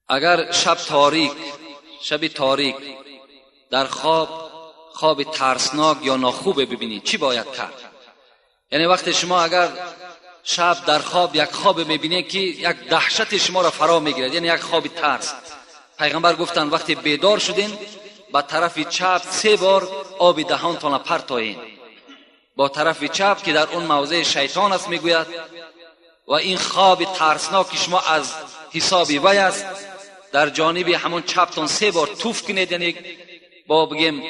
اگر شب تاریک در خواب ترسناک یا ناخوب ببینید چی باید کرد؟ یعنی وقتی شما اگر شب در خواب یک خواب میبینید که یک دهشت شما را فرا میگیرد، یعنی یک خواب ترس، پیغمبر گفتند وقتی بیدار شدین با طرف چپ 3 بار آب دهانتان پرتایین، با طرف چپ که در اون موضع شیطان است میگوید، و این خواب ترسناک شما از حساب وی است، در جانب همون چپتان 3 بار توف کنید، یعنی با بگیم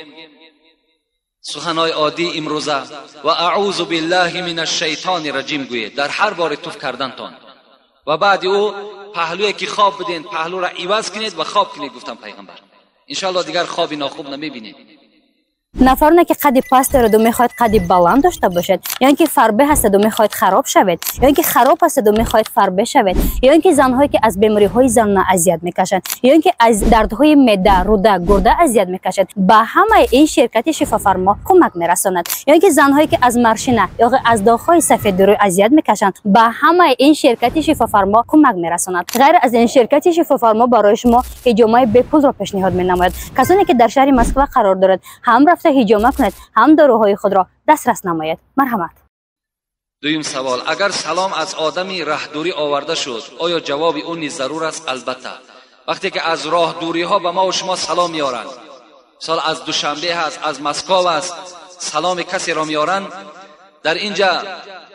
سخنهای عادی امروزه و اعوذ بالله من الشیطان الرجیم گویید در هر بار توف کردنتان، و بعد او پهلوی که خواب بدین پهلو را عوض کنید و خواب کنید. گفتم پیغمبر انشاءالله دیگر خواب ناخوب نمیبینید. نفرانی که قد پست دارد و میخواید قد بلند داشته باشد، یا اینکه فربه هستید و میخواید خراب شوید، یا اینکه خراب هستید و میخواید فربه شوید، یا اینکه زنهایی که از بیماری های زنانه اذیت میکشند، یا اینکه از دردهای معده، روده، گرده اذیت میکشند، به همه این شرکت شفا فرما کمک میرساند. یا اینکه زنهایی که از مرشینه یا از داغ‌های سفید رو اذیت میکشند، به همه این شرکت شفا فرما کمک میرساند. غیر از این شرکت شفا فرما برای شما حجامه بپول را پیشنهاد مینماید. کسانی که در شهر مسکو قرار دارد هم رفته حجامه کنید، هم داروهای خود را دسترس نماید. مرحمت. دویم سوال، اگر سلام از آدمی راه دوری آورده شد آیا جواب اون نیز ضرور است؟ البته وقتی که از راه دوری ها به ما و شما سلام میارند، مثلا از دوشنبه هست، از مسکو است، سلام کسی را میارند، در اینجا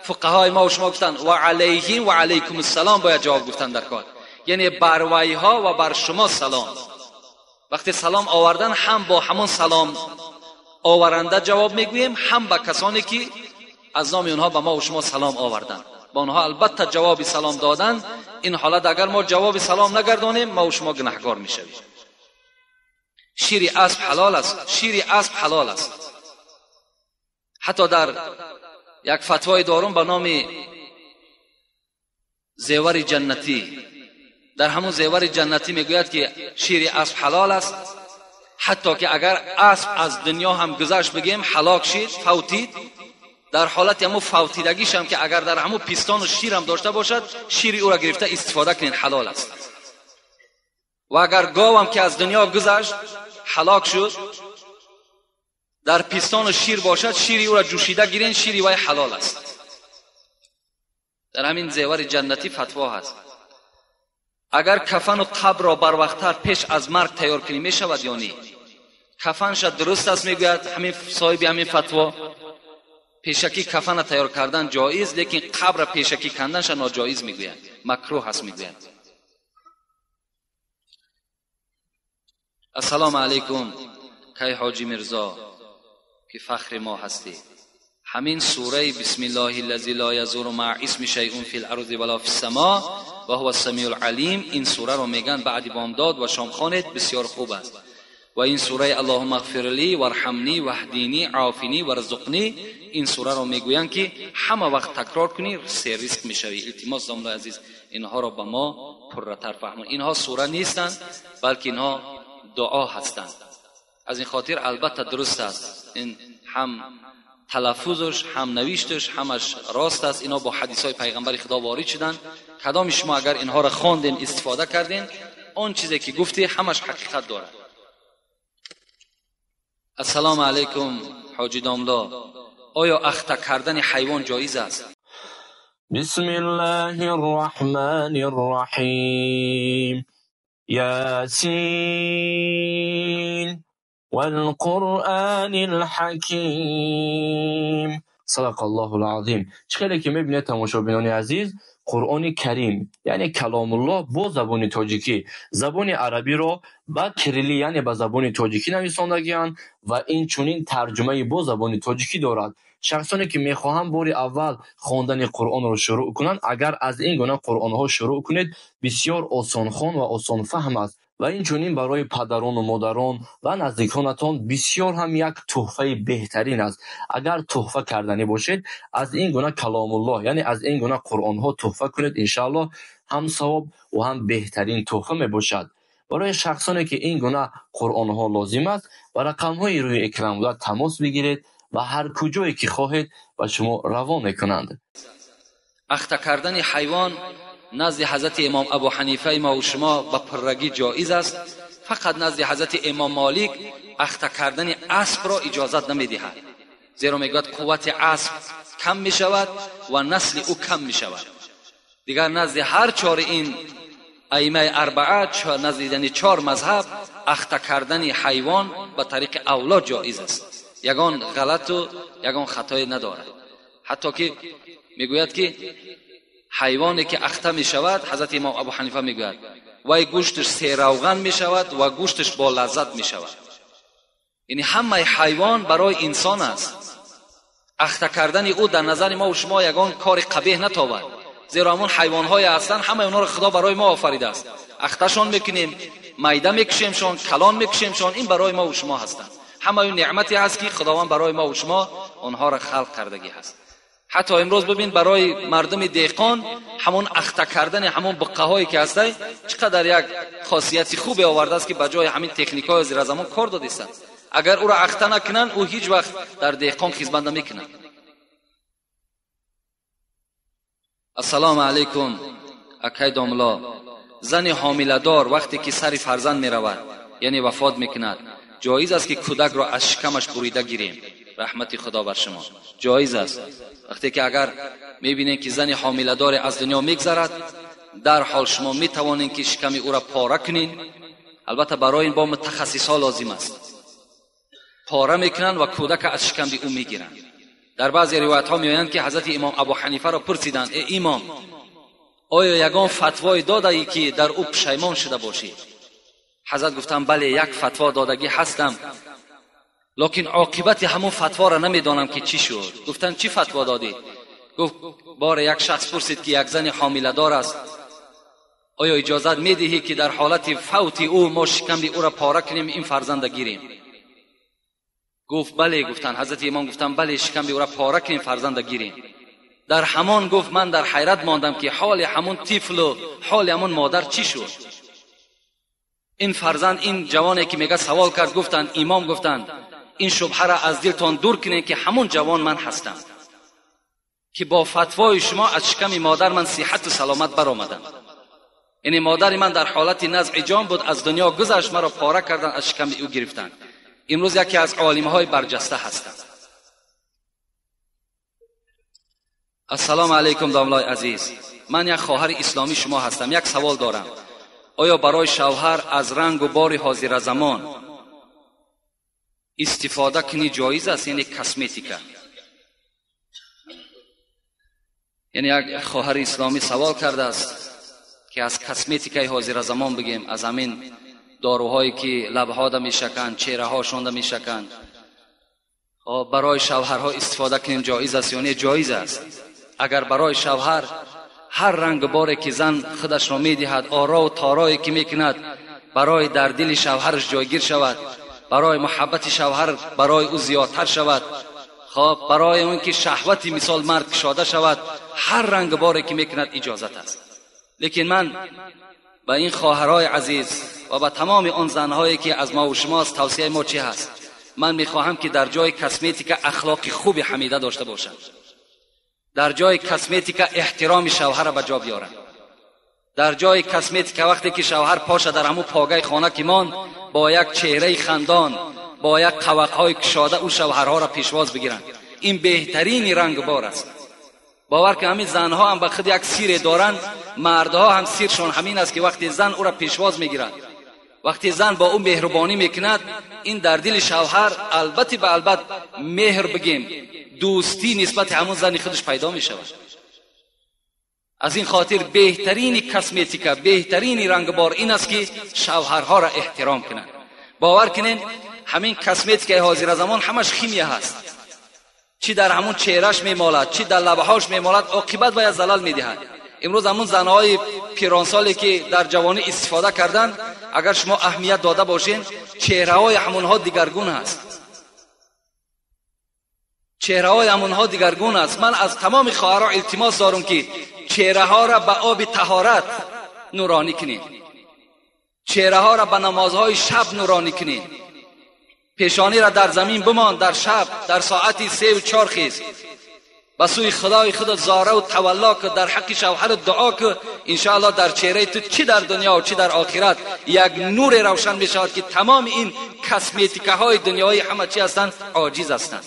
فقهای ما و شما گفتند و علیهم و علیکم السلام باید جواب گفتن در کار، یعنی بر وی ها و بر شما سلام. وقتی سلام آوردن هم با همون سلام آورنده جواب میگوییم، هم به کسانی که از نام اونها به ما و شما سلام آوردن با اونها البته جواب سلام دادن. این حالت اگر ما جواب سلام نگردانیم ما و شما گناهکار میشویم. شیر اسب حلال است، شیر اسب حلال است. حتی در یک فتوای دارم به نام زیور جنتی، در همون زیور جنتی میگوید که شیر اسب حلال است، حتی که اگر اسب از دنیا هم گذشت بگیم هلاک شد، فوتید، در حالت همون فوتیدگیش هم که اگر در همون پیستان و شیر هم داشته باشد، شیر او را گرفته استفاده کنین، حلال است. و اگر گاو هم که از دنیا گذشت هلاک شد، در پیستان و شیر باشد، شیر او را جوشیده گیرین، شیر وی حلال است. در همین زیور جنتی فتوا هست. اگر کفن و قبر را بر وقت‌تر پیش از مرگ تیار کنی می شود یا نه؟ کفنش درست است میگوید همین صاحب همین فتوا، پیشکی کفن تیار کردن جایز، لیکن قبر پیشکی کندنش ناجایز میگوید، مکروه هست میگوید. السلام علیکم کی حاجی مرزا که فخر ما هستی. همین سوره بسم الله الذی لا یضر مع اسم شیء فی الارض ولا فی السماء و هو السمیع العلیم، این سوره رو میگن بعد بامداد و شام خوانید، بسیار خوب است. و این سوره اللهم اغفر لی وارحمنی واهدینی عافینی وارزقنی، این سوره رو میگوین که همه وقت تکرار کنی سه رزق میشوی. التماس زملا عزیز اینها رو به ما پرتر فهمون. اینها سوره نیستند بلکه اینها دعا هستند. از این خاطر البته درست است، این هم تلفظش هم نوشتش همش راست است. اینا با حدیث های پیغمبر خدا وارد شدن. کدام شما اگر اینها را خواندین استفاده کردین، اون چیزی که گفتی همش حقیقت داره. السلام علیکم حاجی داملا، آیا اخته کردن حیوان جایز است؟ بسم الله الرحمن الرحیم. یاسین والقرآن الحکیم. صدق الله العظیم. خیلی که میبینید تماشابینان عزیز، قرآن کریم یعنی کلام الله با زبان تاجیکی، زبان عربی را با کریلی یعنی با زبان تاجیکی نویسندگی‌اند و این چنین ترجمه با زبان تاجیکی دارد. شخصانی که میخواهند بار اول خواندن قرآن را شروع کنند، اگر از این گونه قرآن ها شروع کنید بسیار آسان خوان و آسان فهم است و این چنین برای پدران و مادران و نزدیکانتان بسیار هم یک تحفه بهترین است. اگر تحفه کردنی باشید از این گونه کلام الله یعنی از این گونه قرآن ها تحفه کنید، انشاءالله هم ثواب و هم بهترین تحفه می باشد. برای شخصانی که این گونه قرآن ها لازم است و رقم های روی اکران تماس بگیرید و هر کجایی که خواهید و شما روان میکنند. اخته کردن حیوان نزد حضرت امام ابو حنیفه ما و شما به پرگی جایز است، فقط نزد حضرت امام مالک اخته کردن اسب را اجازت نمیدهد، زیرا میگوید قوت اسب کم می شود و نسل او کم می شود. دیگر نزد هر چهار این ائمه اربعه، نزد چهار مذهب، اخته کردن حیوان به طریق اولاد جایز است، یگان غلط و یگان خطایی ندارد. حتی که میگوید که حیوانی که اخته می شود، حضرت امام ابو حنیفه میگوید وای گوشتش سیروغن می شود و گوشتش با لذت می شود. یعنی همه حیوان برای انسان است، اخته کردن او در نظر ما و شما یگان کار قبیح نتاود، زیرا همون حیوان‌های هستند، همه اونا را خدا برای ما آفریده است. اختشان میکنیم، میده میکشیمشان، کلان میکشیمشان، این برای ما و شما هستند. همه اون نعمتی است که خداوند برای ما و شما آنها را خلق کردگی هست. حتی امروز ببین برای مردم دهقان همون اخته کردن همون بقه‌هایی که هسته چقدر یک خاصیت خوبی آورده است که بجای همین تکنیک‌های زیر زمان کار داده است. اگر او را اخته نکنن او هیچ وقت در دهقان خدمت نمیکنه. السلام علیکم اکای داملا، زن حامله دار وقتی که سر فرزند می رود یعنی وفات میکند، جایز است که کودک را از شکمش بریده گیریم؟ رحمت خدا بر شما. جایز است. وقتی که اگر میبینید که زن حامله دار از دنیا میگذرد، در حال شما میتوانید که شکم او را پاره کنین. البته برای این با متخصصا لازم است، پاره میکنن و کودک از شکم او میگیرند. در بعضی روایت ها میآیند که حضرت امام ابو حنیفه را پرسیدند ای امام، آیا یگان فتوای داده ای که در او پشیمان شده باشی؟ حضرت گفتند بله، یک فتوا دادگی هستم، لکن عاقبت همون فتوا را نمیدانم که چی شد. گفتند چی فتوا دادی؟ گفت بار یک شخص پرسید که یک زن حامله دار است، آیا اجازت میدهی که در حالت فوت او ما شکم او را پاره کنیم این فرزند گیریم؟ گفت بله. گفتند حضرت امام گفتند بله، شکم او را پاره کنیم فرزند گیریم. در همان گفت من در حیرت ماندم که حال همون طفل و حال همون مادر چی شد. این فرزند، این جوانی که میگه سوال کرد، گفتند امام گفتند این شبهه را از دلتان دور کنید که همون جوان من هستم که با فتوای شما از شکم مادر من صحت و سلامت برآمدم. یعنی مادر من در حالت نزع جان بود، از دنیا گذشت، مرا پاره کردن، از شکم او گرفتند. امروز یکی از عالم‌های برجسته هستند. السلام علیکم داملای عزیز، من یک خواهر اسلامی شما هستم. یک سوال دارم، آیا برای شوهر از رنگ و بار حاضر زمان استفاده کنی جایز است؟ یعنی کسمتیکا. یعنی یک خواهر اسلامی سوال کرده است که از کسمتیکای حاضر زمان بگیم، از همین داروهایی که لبها دا میشکند، چهره هاشون دا میشکند، برای شوهرها استفاده کنیم جایز است؟ یعنی جایز است. اگر برای شوهر هر رنگ باری که زن خودش را میدهد، آرا و تارایی که میکند برای در دل شوهرش جایگیر شود، برای محبت شوهر برای او زیادتر شود، برای اون که شهوتی مثال مرد کشاده شود، هر رنگ باری که میکند اجازت است. لیکن من به این خواهرای عزیز و به تمام آن زنهایی که از ما و شماست توصیه ما چی هست؟ من میخواهم که در جای کسمتیک اخلاق خوب حمیده داشته باشند، در جای کسمتیک احترام شوهر را به جا بیارند، در جای کسمتیک وقتی که شوهر پاشه در همون پاگای خانه که مان با یک چهره خندان، با یک قوقهای کشاده او شوهرها را پیشواز بگیرند. این بهترین رنگ بار است. باور که همین زنها هم به خود یک سیر دارند، مردها هم سیرشون همین است که وقتی زن او را پیشواز میگیرد، وقتی زن با او مهربانی میکند، این در دل شوهر البته به البته مهر بگیم دوستی نسبت همون زن خودش پیدا می شود. از این خاطر بهترین کسمتیکا، بهترین رنگ بار این است که شوهرها را احترام کنند. باور کنین همین کسمتیکای حاضر زمان همش خیمیه هست، چی در همون چهرهش میمالد، چی در لبهاش میمالد، عاقبت وی زلال میدهد. امروز همون زنهای پیرانسالی که در جوانی استفاده کردند، اگر شما اهمیت داده باشین، چهره‌های همونها دیگرگون است، چهره‌های همونها دیگرگون است. من از تمام خواهرها التماس دارم که چهره‌ها را به آب طهارت نورانی کنید، چهره‌ها را به نمازهای شب نورانی کنید، پیشانی را در زمین بمان در شب در ساعت 3 و 4 خیز و سوی خدای خود زاره و تولا که در حق شوهر دعا که انشاءالله در چهره تو چی در دنیا و چی در آخرت یک نور روشن می شود که تمام این کسمتیکه های دنیایی همه چی هستند عاجز هستند.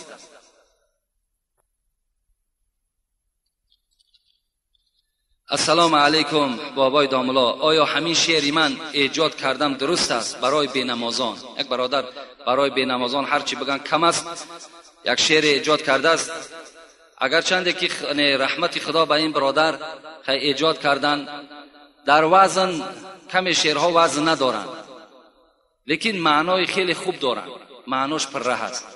السلام علیکم بابای داملا، آیا همین شعری من ایجاد کردم درست است برای بینمازان؟ یک برادر برای بینمازان هرچی بگن کم است، یک شعر ایجاد کرده است. اگرچند که رحمت خدا به این برادر ایجاد کردن، در وزن کم شعرها وزن ندارن، لیکن معنای خیلی خوب دارن، معناش پره است.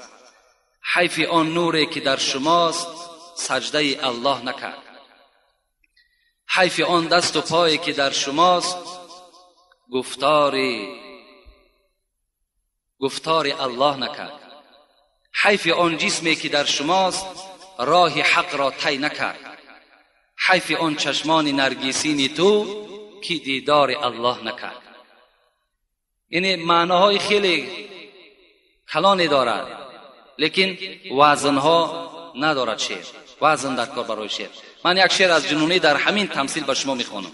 حیف آن نوری که در شماست سجده الله نکرد، حیف آن دست و پایی که در شماست گفتار الله نکرد، حیف آن جسمی که در شماست راه حق را طی نکرد، حیف آن چشمان نرگسین تو که دیدار الله نکرد. یعنی معناهای خیلی کلانی دارد لیکن وزنها ندارد شعر، وزن در کار برای شعر. من یک شعر از جنونی در همین تمثیل به شما میخوانم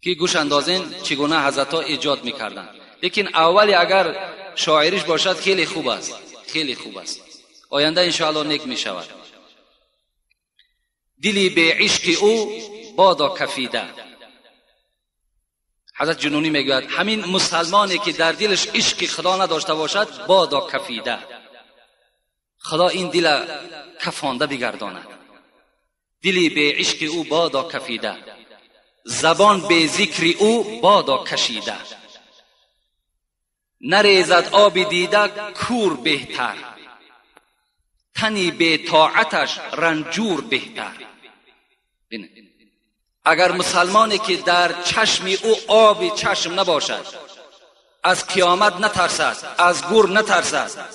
که گوش اندازین چگونه حضرت ها ایجاد میکردن. لیکن اولی اگر شاعریش باشد خیلی خوب است، خیلی خوب است، آینده انشاءالله نیک میشود. دلی به عشق او بادا کفیده. حضرت جنونی میگوید همین مسلمانی که در دلش عشق خدا نداشته باشد بادا کفیده، خدا این دل کفانده بگرداند. دلی به عشق او بادا کفیده، زبان به ذکر او بادا کشیده. نریزد آب دیده کور بهتر، تنی به طاعتش رنجور بهتر. اگر مسلمانی که در چشم او آب چشم نباشد، از قیامت نترسد، از گور نترسد،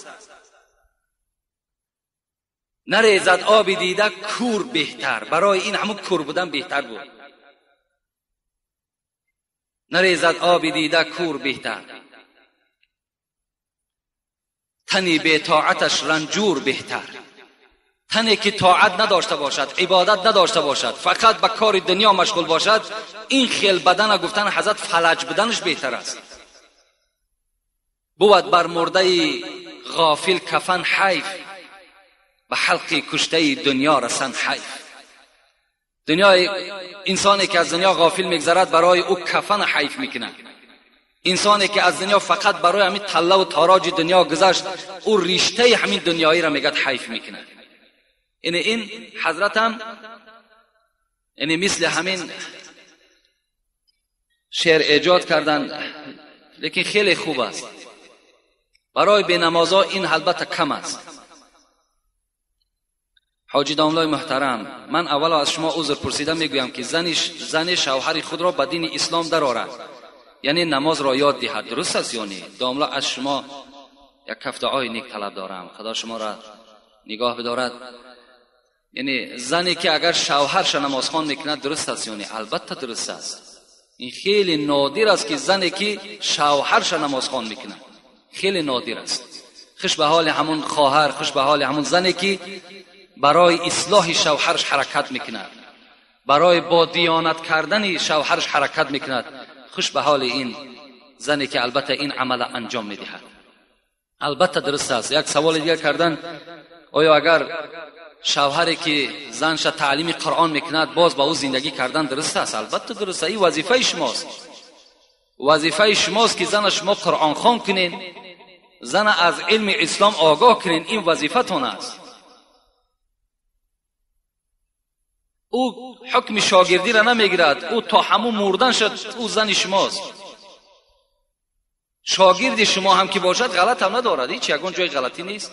نریزد آب دیده کور بهتر. برای این همون کور بودن بهتر بود. نریزد آب دیده کور بهتر، تنی به طاعتش رنجور بهتر. تنی که طاعت نداشته باشد، عبادت نداشته باشد، فقط به کار دنیا مشغول باشد، این خیل بدن گفتن حضرت فلج بدنش بهتر است. بود بر مرده غافل کفن حیف، به حلق کشته دنیا رسن حیف. دنیا، انسانی که از دنیا غافل میگذرد برای او کفن حیف میکنه. انسانی که از دنیا فقط برای همین طله و تاراج دنیا گذشت، او رشته همین دنیایی را میگد حیف میکنه. این حضرت هم مثل همین شعر ایجاد کردن، لیکن خیلی خوب است. برای بینمازا این البته کم است. حاجی داملای محترم، من اول از شما عذر پرسیدم میگویم که زن شوهر خود را به دین اسلام درآورد، یعنی نماز را یاد دهد. درست است یا نه؟ داملا از شما یک کف دعای نیک طلب دارم، خدا شما را نگاه بدارد. یعنی زنی که اگر شوهرش نمازخوان میکند درست است یا نه؟ البته درست است. این خیلی نادر است که زنی که شوهرش نمازخوان میکند، خیلی نادر است. خوش به حال همون خواهر، خوش به حال همون زنی که برای اصلاح شوهرش حرکت میکند، برای با دیانت کردن شوهرش حرکت میکند. خوش به حال این زنی که البته این عمل انجام میدهد. البته درست است. یک سوال دیگر کردن، آیا اگر شوهری که زنش تعلیم قرآن میکند باز با او زندگی کردن درست است؟ البته درست است. این وظیفه شماست، وظیفه شماست که زن شما قرآن خوان کنین، زن از علم اسلام آگاه کنین. این وظیفه تون است. او حکم شاگردی را نمیگیرد، او تا همون مردن شد او زن شماست. شاگرد شما هم که باشد غلط هم ندارد، هیچ یگان جای غلطی نیست.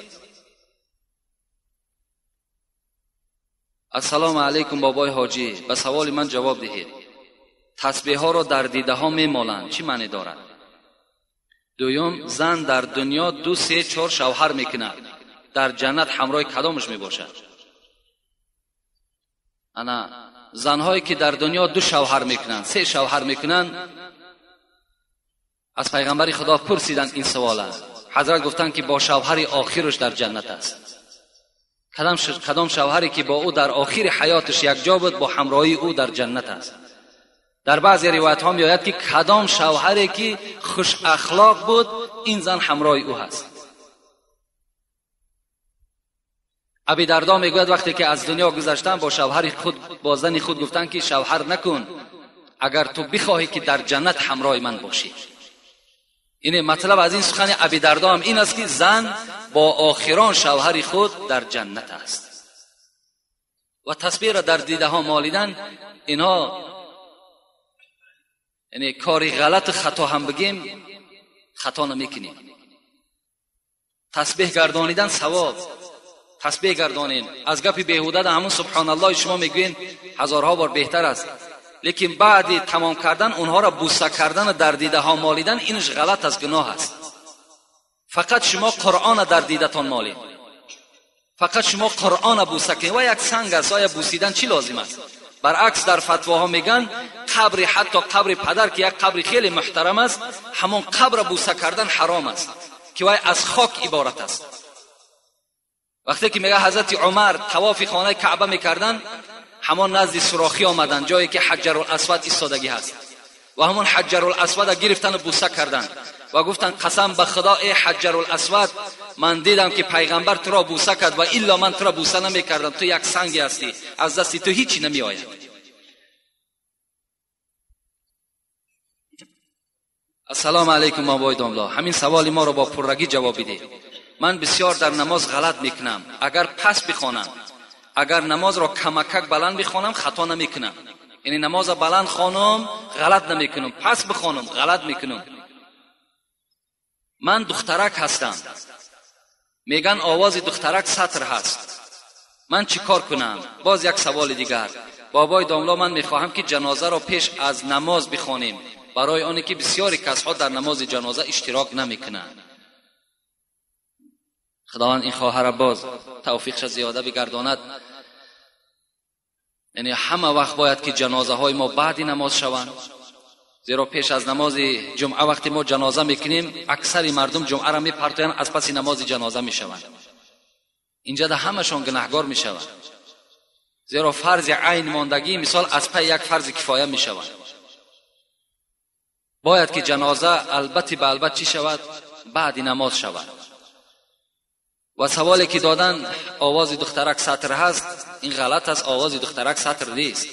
السلام علیکم بابای حاجی، به سوال من جواب دهید. تسبیح ها را در دیده ها میمالند، چی معنی دارد؟ دویم، زن در دنیا 2 3 4 شوهر میکند، در جنت همراه کدامش میباشد؟ انا زنهایی که در دنیا 2 شوهر میکنن، 3 شوهر میکنن، از پیغمبر خدا پرسیدن این سوال است. حضرت گفتن که با شوهر آخرش در جنت است. کدام شوهری که با او در آخر حیاتش یک جا بود با همراهی او در جنت است. در بعضی روایت ها میآید که کدام شوهری که خوش اخلاق بود این زن همراه او هست. ابی دردا میگوید وقتی که از دنیا گذشتن با شوهر خود با زن خود گفتن که شوهر نکن اگر تو بخواهی که در جنت همراه من باشی. این مطلب از این سخن ابی دردا هم این است که زن با آخران شوهر خود در جنت است. و تسبیح را در دیده ها مالیدن اینها یعنی کاری غلط خطا هم بگیم خطا نمیکنیم. تسبیح گردانیدن ثواب. تسبیح گردانین از گپ بیهوده در همون سبحان الله شما میگوین هزارها بار بهتر است، لیکن بعد تمام کردن اونها را بوسه کردن در دیده ها مالیدن اینش غلط از گناه است. فقط شما قرآن در دیدتان مالید، فقط شما قرآن بوسه کنید و یک سنگ است. آیا بوسیدن چی لازم است؟ برعکس در فتواها میگن قبر حتی قبر پدر که یک قبر خیلی محترم است همون قبر بوسه کردن حرام است که وای از خاک عبارت است. وقتی که میگه حضرت عمر طواف خانه کعبه میکردن همون نزد سوراخی آمدن جایی که حجر الاسود ایستادگی هست و همون حجر الاسود گرفتن و بوسه کردن و گفتن قسم به خدا ای حجر الاسود من دیدم که پیغمبر تو را بوسه کرد و الا من تو را بوسه نمیکردم، تو یک سنگی هستی، از دست تو هیچی نمی آید. السلام علیکم آبای داملا، همین سوال ما را با پررگی جواب بده. من بسیار در نماز غلط میکنم، اگر پس بخوانم اگر نماز را کمکک بلند بخوانم خطا نمیکنم. یعنی نماز بلند خوانم غلط نمیکنم، پس بخوانم غلط میکنم. من دخترک هستم، میگن آواز دخترک سطر هست، من چی کار کنم؟ باز یک سوال دیگر بابای داملا، من میخواهم که جنازه را پیش از نماز بخوانیم برای آنی که بسیاری کسها در نماز جنازه اشتراک نمیکنند. خداوند این خواهر باز توفیقش زیاده بگرداند. یعنی همه وقت باید که جنازه های ما بعد نماز شوند، زیرا پیش از نماز جمعه وقتی ما جنازه میکنیم اکثر مردم جمعه را میپرتویند، از پس نماز جنازه میشوند. اینجا ده همشون گناهگار میشوند، زیرا فرض عین ماندگی مثال از پای یک فرض کفایه میشوند. باید که جنازه البته به البته چی شود؟ بعد نماز شود. و سوالی که دادن آواز دخترک سطر هست، این غلط است. آواز دخترک سطر نیست.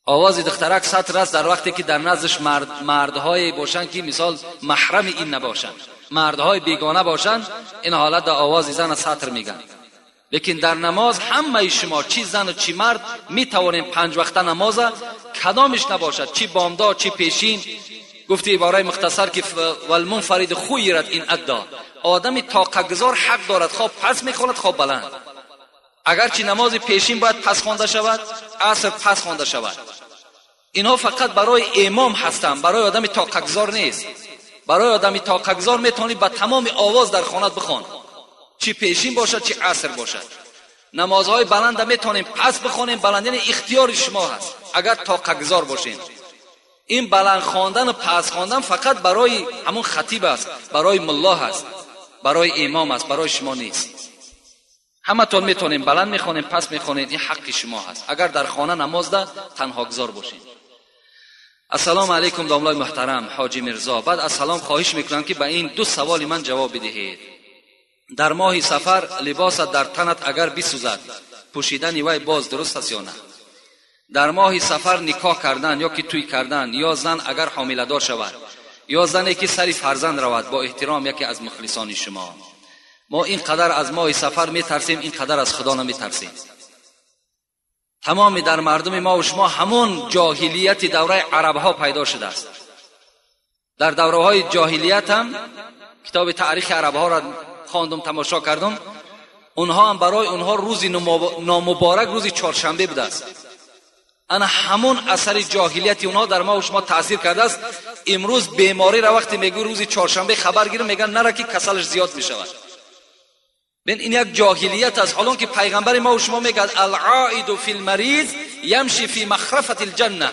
آواز دخترک سطر است در وقتی که در نزدش مردهای باشند که مثال محرم این نباشند، مردهای بیگانه باشند، این حالت در آواز زن سطر میگن. لیکن در نماز همه شما چی زن و چی مرد میتوانیم 5 وقته نماز کدامش نباشد، چی بامداد چی پیشین. گفتی عباره مختصر که والمنفرد خیرت این ادا، آدمی طاقت گذار حق دارد خواب پس میخواند خواب بلند. اگرچه نماز پیشین باید پس خوانده شود، عصر پس خوانده شود. اینها فقط برای امام هستند، برای آدمی طاقت گذار نیست. برای آدمی طاقت گذار میتونی با تمام آواز در خانه بخوان، چی پیشین باشد چی عصر باشد. نمازهای بلند میتونیم پس بخوانیم، بلند یعنی اختیار شما هست اگر طاقت گذار باشین. این بلند خواندن و پس خواندن فقط برای همون خطیب است، برای ملا است، برای امام است، برای شما نیست. همه تون میتونیم بلند میخوانیم پس میخوانید، این حق شما هست اگر در خانه نماز ده تنها گذار باشین. السلام علیکم داملای محترم حاجی مرزا، بعد از سلام خواهش میکنم که به این 2 سوال من جواب بدهید. در ماه سفر لباس در تنت اگر بسوزد پوشیدن وی باز درست است یا نه؟ در ماه سفر نکاح کردن یا که توی کردن، یا زن اگر حامله دار شود، یا زنی که سری فرزند رود، با احترام یکی از مخلصان شما. ما اینقدر از ماه سفر میترسیم، اینقدر از خدا نمیترسیم. تمامی در مردم ما و شما همون جاهلیت دوره عرب ها پیدا شده است. در دوره های جاهلیت هم کتاب تاریخ عرب ها را خواندم، تماشا کردم، اونها هم برای اونها روز نامبارک روز چهارشنبه بوده است. انا همون اثر جاهلیت اونها در ما و شما تاثیر کرده است. امروز بیماری را وقتی میگو روز چهارشنبه خبر گیرم میگن نره که کسلش زیاد میشود. ببین این یک جاهلیت است، حالان که پیغمبر ما و شما میگه العائد فی المریض یمشی فی مخرفة الجنه،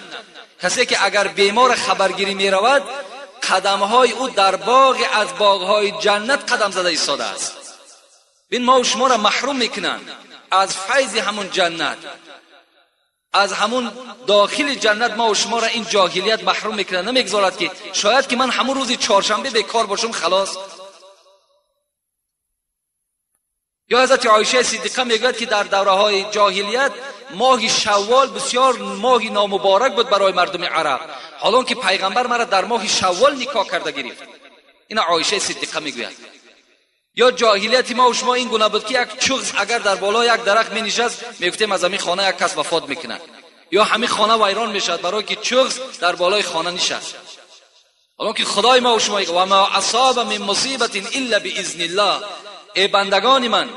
کسی که اگر بیمار خبرگیری میرود قدمهای او در باغ از باغهای جنت قدم زده ایستاده است. بین ما و شما را محروم میکنن از فیض همون جنت، از همون داخل جنت ما و شما را این جاهلیت محروم میکنن. نمیگذارد که شاید که من همون روز چهارشنبه بیکار باشم خلاص. یا حضرت عایشه صدیقه میگوید که در دوره های جاهلیت ماه شوال بسیار ماه نامبارک بود برای مردم عرب، حالان که پیغمبر مرا در ماه شوال نکاح کرده گرفت. این عایشه صدیقه میگوید. یا جاهلیت ما و شما این گونه بود که یک چغز اگر در بالای یک درخت می نشست میگفتیم از همین خانه یک کس وفات میکنه، یا همین خانه ویران میشد برای که چغز در بالای خانه نشست. حالا که خدای ما و شما و ما اصاب من مصیبت الا باذن الله، ای بندگان من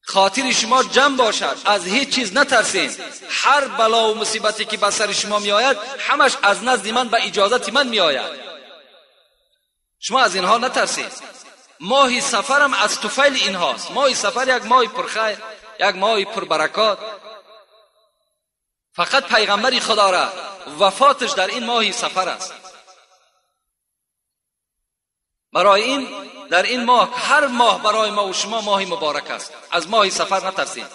خاطر شما جمع باشد، از هیچ چیز نترسین. هر بلا و مصیبتی که بر سر شما می آید همش از نزد من به اجازت من می آید، شما از اینها نترسید. ماه سفرم از طفیل اینهاست. ماه سفر یک ماه پرخیر، یک ماه پربرکات. فقط پیغمبر خدا را وفاتش در این ماه سفر است. برای این در این ماه، هر ماه برای ما و شما ماه مبارک است. از ماه سفر نترسید.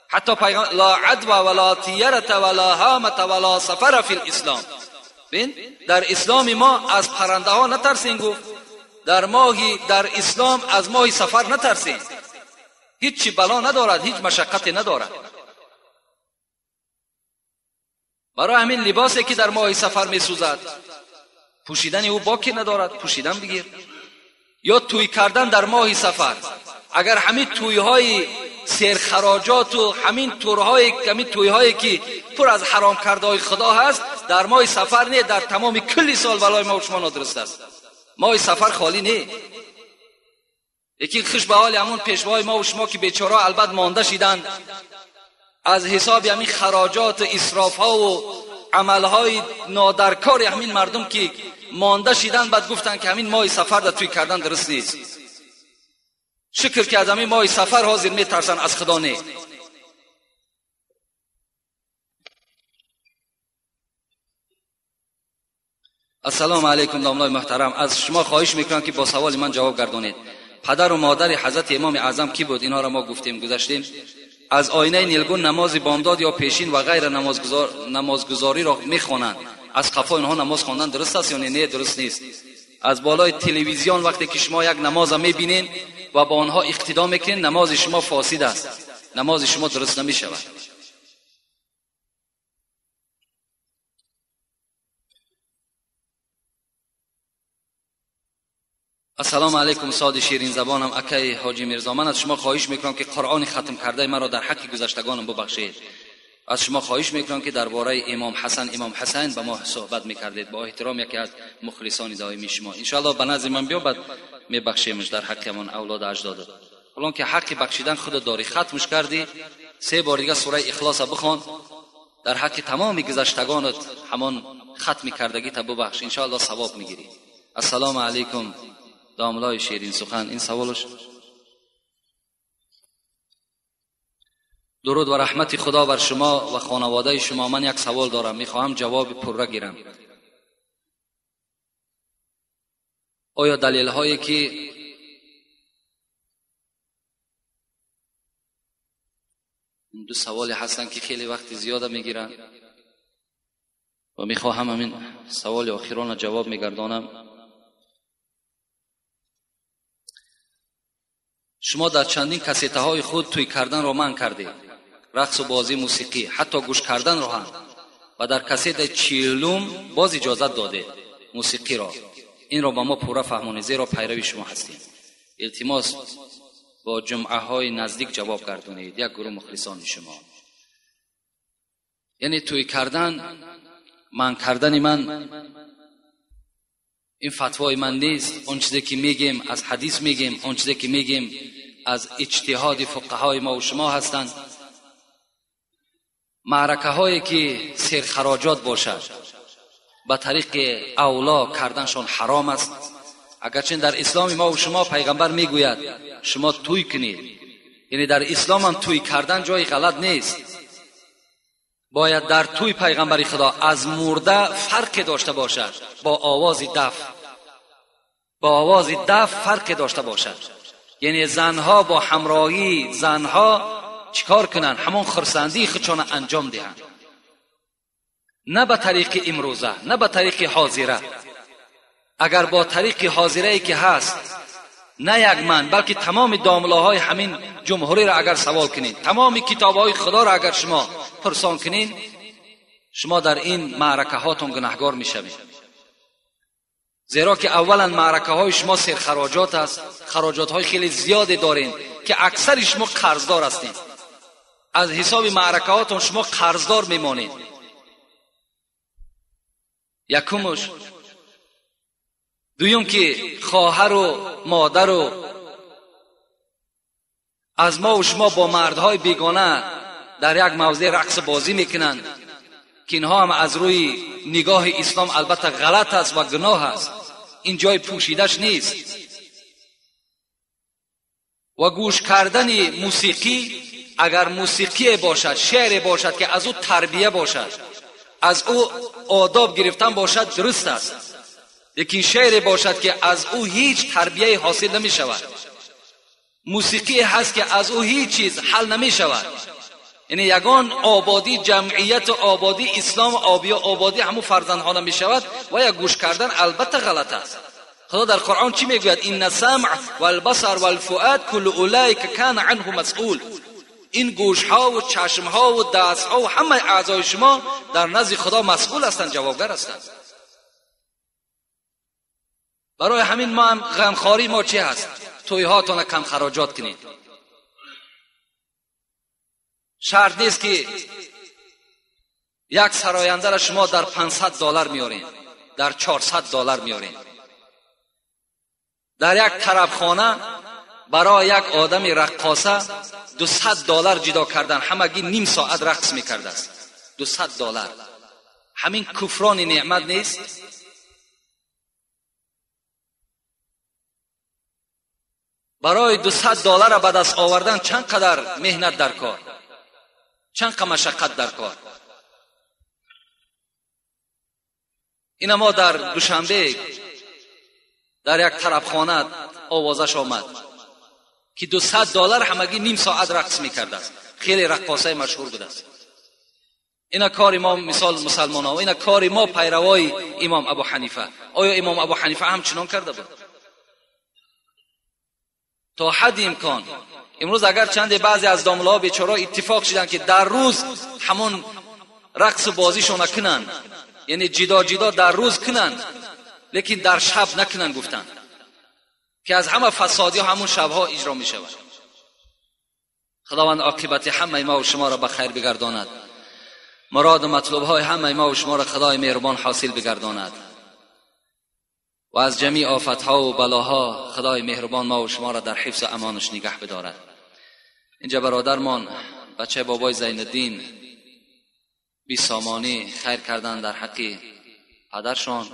حتی پیغمبر لا عدوى ولا طیرة ولا هامة ولا سفر فی الاسلام. ببین در اسلام ما از پرنده ها نترسین. گفت در اسلام از ماه سفر نترسین. هیچ بلا ندارد، هیچ مشقتی ندارد. برای همین لباسی که در ماه سفر می سوزد پوشیدن او باکی ندارد، پوشیدن بگیر. یا توی کردن در ماه سفر، اگر همین تویهای سرخراجات و همین تویهایی که پر از حرام کرده های خدا هست در ماه سفر نه، در تمام کل سال برای ما و شما نادرست است. ماه سفر خالی نه. یکی خوش به حال همون پیشوای ما و شما که بیچاره البته مانده شدند از حساب همین خراجات اسراف ها و عمل های نادرکار همین مردم که مانده شدند، بعد گفتن که همین ماه سفر در توی کردن درست نیست. شکر که از همین ماه سفر حاضر می ترسن، از خدا نه. السلام علیکم دامنای محترم، از شما خواهش میکنم که با سوال من جواب گردانید. پدر و مادر حضرت امام اعظم کی بود؟ اینها را ما گفتیم گذاشتیم. از آینه نیلگون نماز بامداد یا پیشین و غیر نمازگزاری را میخوانند. از قفا اینها نماز خواندن درست است یا نه؟ درست نیست. از بالای تلویزیون وقتی که شما یک نماز میبینین و با آنها اقتدا میکنین، نماز شما فاسد است، نماز شما درست نمیشود. السلام علیکم استاد شیرین زبانم اکای حاجی میرزا، من از شما خواهش میکنم که قرآن ختم کرده مرا در حق گذشتگانم ببخشید. از شما خواهش میکنم که درباره امام حسین با ما صحبت میکردید. با احترام یکی از مخلصان دائمی شما، ان شاء الله به نزد من بیا، بعد میبخشیمش در حق من اولاد اجداد. الان که حق بخشیدن خود داری، ختمش کردی، 3 بار دیگه سوره اخلاص بخوان، در حق تمام گذشتگانت همان ختم کردگی تا ببخش، ان شاء الله ثواب میگیری. السلام علیکم داملای شیرین سخن. این سوالش. درود و رحمت خدا بر شما و خانواده شما. من یک سوال دارم، میخواهم جواب پرره گیرم. آیا دلیل هایی که دو سوال هستن که خیلی وقت زیاده میگیرن و میخواهم همین سوال آخران جواب میگردانم. شما در چندین کسیته های خود توی کردن را منع کردید، رقص و بازی موسیقی، حتی گوش کردن را هم، و در کسیت 40 باز اجازت داده موسیقی را. این را با ما پورا فهمانید، زیرا پیروی شما هستیم. التماس با جمعه های نزدیک جواب گردانید. یک گروه مخلصان شما. یعنی توی کردن، منع کردن من این فتوای من نیست. اون چیزی که میگیم از حدیث میگیم، اون چیزی که میگیم از اجتهاد فقهای ما و شما هستند. معرکه هایی که سرخراجات باشد به طریق اولا کردنشان حرام است. اگرچه در اسلام ما و شما پیغمبر میگوید شما توی کنید، یعنی در اسلام هم توی کردن جای غلط نیست. باید در توی پیغمبری خدا از مرده فرق داشته باشد، با آواز دف فرق داشته باشد. یعنی زنها با همراهی زنها چیکار کنن؟ همون خرسندی خودشان انجام دهند، نه به طریق امروزه، نه به طریق حاضره. اگر با طریق حاضره که هست، نه یک من بلکه تمام داملاهای همین جمهوری را اگر سوال کنین، تمام کتابهای خدا را اگر شما پرسان کنین، شما در این معرکه هاتون گناهگار میشوید. زیرا که اولا معرکه های شما سرخراجات است، خراجات های خیلی زیاد دارین که اکثر شما قرضدار هستین. از حساب معرکه هاتون شما قرضدار میمانید. یکمش. دویم که خواهر و مادر و از ما و شما با مردهای بیگانه در یک موضع رقص بازی میکنند که اینها هم از روی نگاه اسلام البته غلط است و گناه است، این جای پوشیدش نیست. و گوش کردن موسیقی، اگر موسیقی باشد، شعر باشد که از او تربیه باشد، از او آداب گرفتن باشد، درست است. لیکن شعر باشد که از او هیچ تربیه حاصل نمی شود، موسیقی هست که از او هیچ چیز حل نمی شود. یعنی یگان آبادی جمعیت و آبادی اسلام و آبادی همون فرزندها نمی شود و یک گوش کردن البته غلط است. خدا در قرآن چی میگوید؟ این السمع والبصر والفؤاد کل اولئک کان عنه مسئول. این گوش ها و چشم ها و دست ها و همه اعضای شما در نزد خدا مسئول هستند، جوابگر هستند. برای همین ما هم غمخواری ما چی هست؟ توی هاتون کم خراجات کنید. شرط نیست که یک سراینده را شما در $500 میارین، در $400 میارین. در یک طربخانه برای یک آدم رقاصه $200 جدا کردن، همگی نیم ساعت رقص میکرده است. $200. همین کفران نعمت نیست؟ برای $200 را به دست آوردن چند قدر مهنت در کار، چند قدر مشقت در کار. این ما در دوشنبه در یک طربخانه آوازش آمد که $200 همگی نیم ساعت رقص میکرده است. خیلی رقاصه مشهور بوده است. اینا کار ما، مثال مسلمان ها، اینا کار ما پیروای امام ابو حنیفه. آیا امام ابو حنیفه هم چنان کرده بود؟ تا حد امکان امروز اگر چند بعضی از دامله‌ها بیچاره اتفاق شدن که در روز همون رقص بازیشون نکنن، یعنی جدا جدا در روز کنن لیکن در شب نکنن، گفتن که از همه فسادی ها همون شبها اجرا می شود. خداوند عاقبت همه ما و شما را به خیر بگرداند، مراد و مطلوب های همه ما و شما را خدای مهربان حاصل بگرداند و از جمیع آفت ها و بلاها خدای مهربان ما و شما را در حفظ و امانش نگه بدارد. اینجا برادرمان بچه بابای زین الدین بی سامانی خیر کردن در حق پدرشان